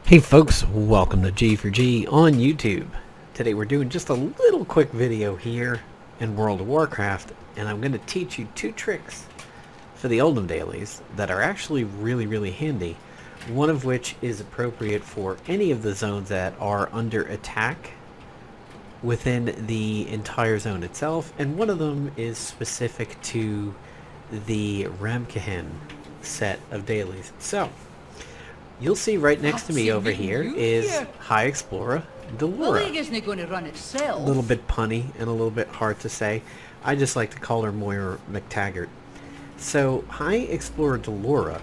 Hey folks, welcome to G4G on YouTube. Today we're doing just a little quick video here in World of Warcraft, and I'm going to teach you two tricks for the Uldum dailies that are actually really handy. One of which is appropriate for any of the zones that are under attack within the entire zone itself, and one of them is specific to the Warcraft-An set of dailies. So, you'll see right next to me over here is High Explorer Delorah. Isn't it going to run itself? A little bit punny and a little bit hard to say. I just like to call her Moira McTaggart. So High Explorer Delorah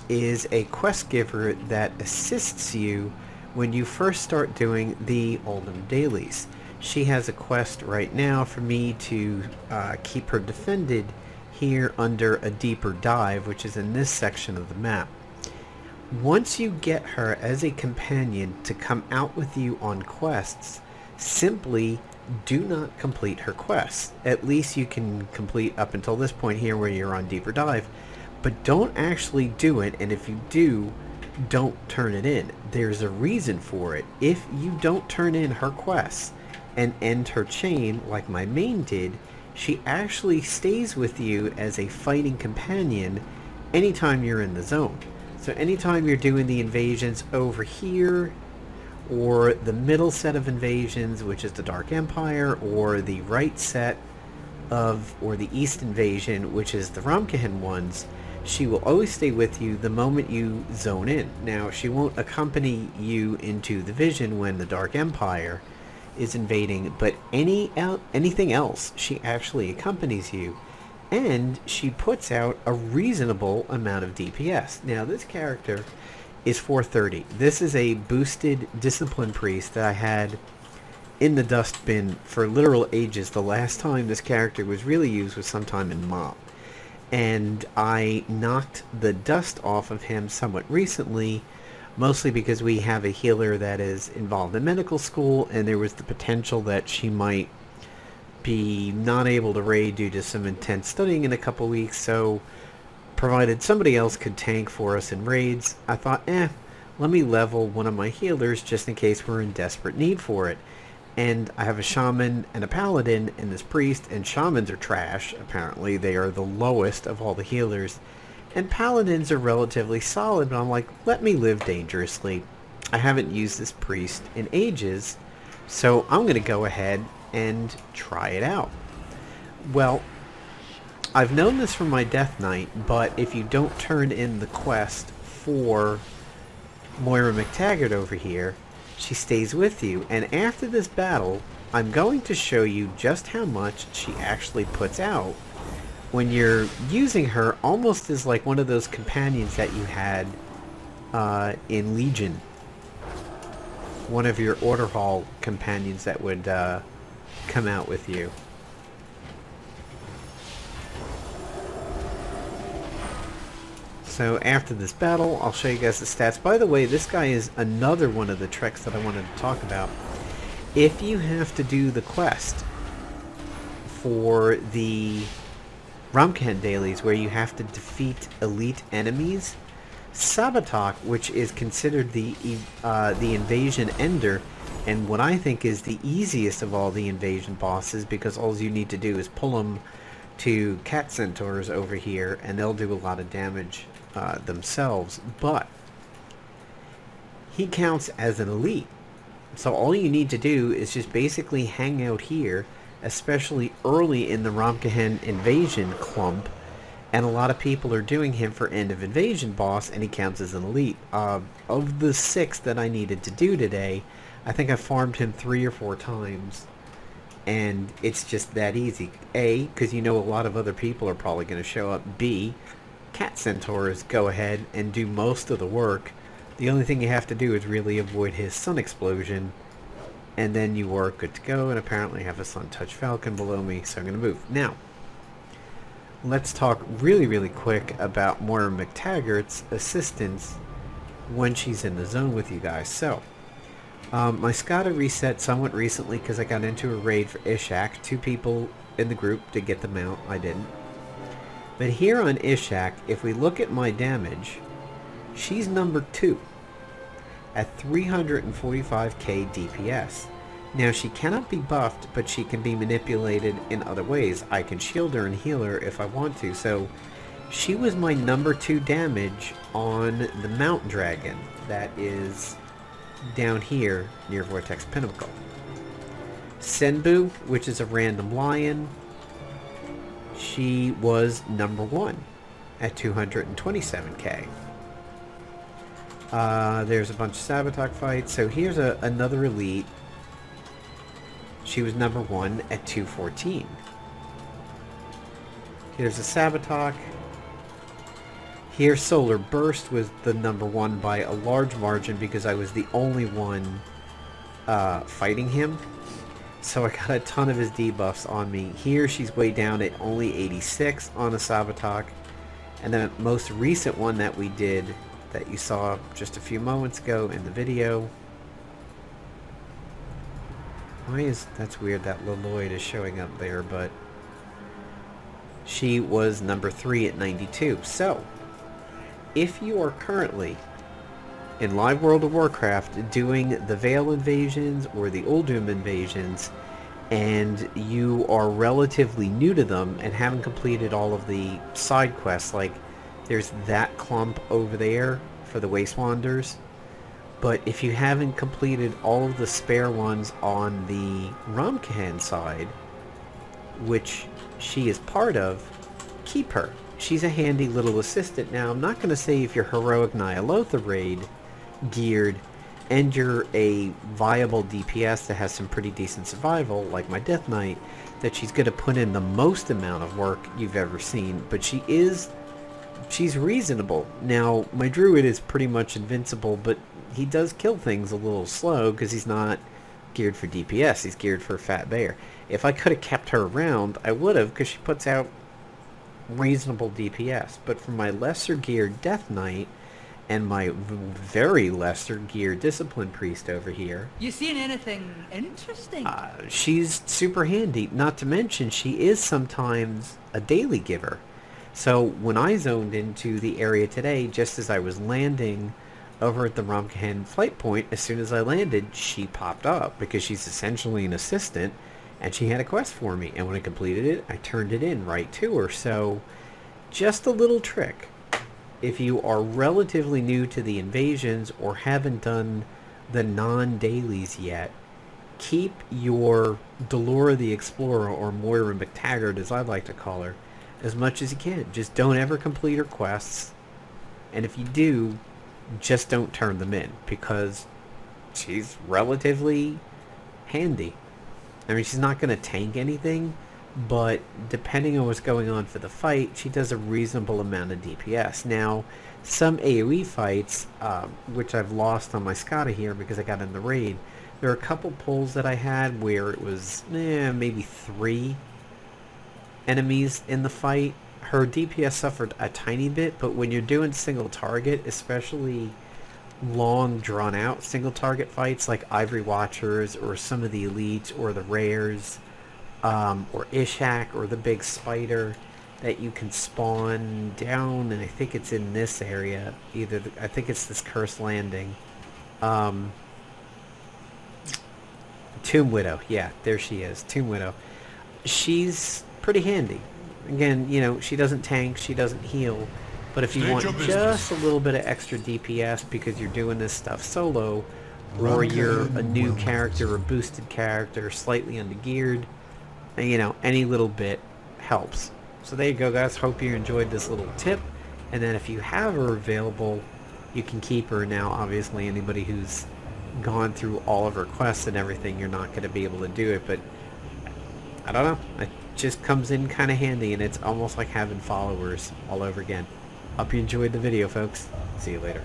is a quest giver that assists you when you first start doing the Uldum dailies. She has a quest right now for me to keep her defended here under a deeper dive, which is in this section of the map. Once you get her as a companion to come out with you on quests, simply do not complete her quests. At least you can complete up until this point here where you're on deeper dive, but don't actually do it, and if you do, don't turn it in. There's a reason for it. If you don't turn in her quests and end her chain like my main did, she actually stays with you as a fighting companion anytime you're in the zone. So anytime you're doing the invasions over here, or the middle set of invasions, which is the Dark Empire, or the right set of, or the East invasion, which is the Warcraft-An ones, she will always stay with you the moment you zone in. Now, she won't accompany you into the vision when the Dark Empire is invading, but anything else, she actually accompanies you. And she puts out a reasonable amount of DPS. Now, this character is 430. This is a boosted Discipline Priest that I had in the dust bin for literal ages. The last time this character was really used was sometime in MoB. And I knocked the dust off of him somewhat recently, mostly because we have a healer that is involved in medical school, and there was the potential that she might be not able to raid due to some intense studying in a couple weeks, so provided somebody else could tank for us in raids, I thought, let me level one of my healers just in case we're in desperate need for it. And I have a shaman and a paladin and this priest, and shamans are trash. Apparently they are the lowest of all the healers, and paladins are relatively solid, but I'm like, let me live dangerously. I haven't used this priest in ages, so I'm going to go ahead and try it out. Well, I've known this from my Death Knight, but if you don't turn in the quest for Moira McTaggart over here, she stays with you. And after this battle, I'm going to show you just how much she actually puts out when you're using her almost as like one of those companions that you had in Legion. One of your order hall companions that would come out with you. So after this battle, I'll show you guys the stats. By the way, this guy is another one of the tricks that I wanted to talk about. If you have to do the quest for the Warcraft-An dailies where you have to defeat elite enemies, Sabotage, which is considered the invasion ender, and what I think is the easiest of all the invasion bosses, because all you need to do is pull them to cat centaurs over here and they'll do a lot of damage themselves, but he counts as an elite. So all you need to do is just basically hang out here, especially early in the Warcraft-An invasion clump, and a lot of people are doing him for end of invasion boss, and he counts as an elite. Of the 6 that I needed to do today, I think I farmed him 3 or 4 times, and it's just that easy. A, because you know a lot of other people are probably going to show up. B, cat centaurs go ahead and do most of the work. The only thing you have to do is really avoid his sun explosion, and then you are good to go. And apparently I have a sun touch falcon below me, so I'm going to move. Now, let's talk really quick about Moira McTaggart's assistance when she's in the zone with you guys. So, my Skada reset somewhat recently because I got into a raid for Ishak. 2 people in the group to get them out. I didn't. But here on Ishak, if we look at my damage, she's number 2. at 345k DPS. Now she cannot be buffed, but she can be manipulated in other ways. I can shield her and heal her if I want to, so she was my number 2 damage on the Mountain Dragon that is down here near Vortex Pinnacle. Senbu, which is a random lion, she was number 1 at 227k. There's a bunch of Sabotage fights. So here's another elite. She was number 1 at 214. Here's a Sabotage. Here Solar Burst was the number 1 by a large margin because I was the only one fighting him. So I got a ton of his debuffs on me. Here she's way down at only 86 on a Sabotage. And then the most recent one that we did that you saw just a few moments ago in the video. That's weird that Lloyd is showing up there, but she was number 3 at 92. So, if you are currently in live World of Warcraft doing the Vale invasions or the Uldum invasions, and you are relatively new to them and haven't completed all of the side quests, like there's that clump over there for the Waste Wanderers, but if you haven't completed all of the spare ones on the Ramkahan side, which she is part of, keep her. She's a handy little assistant. Now, I'm not going to say if you're Heroic Nyalotha raid geared and you're a viable DPS that has some pretty decent survival, like my Death Knight, that she's going to put in the most amount of work you've ever seen, but she's reasonable. Now, my Druid is pretty much invincible, but he does kill things a little slow because he's not geared for DPS, he's geared for Fat Bear. If I could have kept her around, I would have, because she puts out reasonable DPS. But for my lesser geared Death Knight and my very lesser geared Discipline Priest over here, you seen anything interesting? She's super handy. Not to mention, she is sometimes a daily giver. So when I zoned into the area today, just as I was landing over at the Ramkahan flight point, as soon as I landed, she popped up because she's essentially an assistant, and she had a quest for me. And when I completed it, I turned it in right to her. So just a little trick. If you are relatively new to the invasions or haven't done the non-dailies yet, keep your Delorah the Explorer, or Moira McTaggart as I like to call her, as much as you can. Just don't ever complete her quests, and if you do, just don't turn them in, because she's relatively handy. I mean, she's not going to tank anything, but depending on what's going on for the fight, she does a reasonable amount of DPS. Now, some AoE fights, which I've lost on my Skada here because I got in the raid, there are a couple pulls that I had where it was maybe 3 enemies in the fight. Her DPS suffered a tiny bit, but when you're doing single target, especially long drawn out single target fights like Ivory Watchers or some of the elites or the rares, or Ishak or the big spider that you can spawn down, and I think it's in this area, I think it's this Cursed Landing. Tomb Widow, yeah, there she is, Tomb Widow. She's pretty handy. Again, you know, she doesn't tank, she doesn't heal, but if you want just a little bit of extra DPS because you're doing this stuff solo, or you're a new character, a boosted character, slightly undergeared, you know, any little bit helps. So there you go, guys. Hope you enjoyed this little tip. And then if you have her available, you can keep her. Now, obviously, anybody who's gone through all of her quests and everything, you're not going to be able to do it, but I don't know. It just comes in kind of handy, and it's almost like having followers all over again. Hope you enjoyed the video, folks. See you later.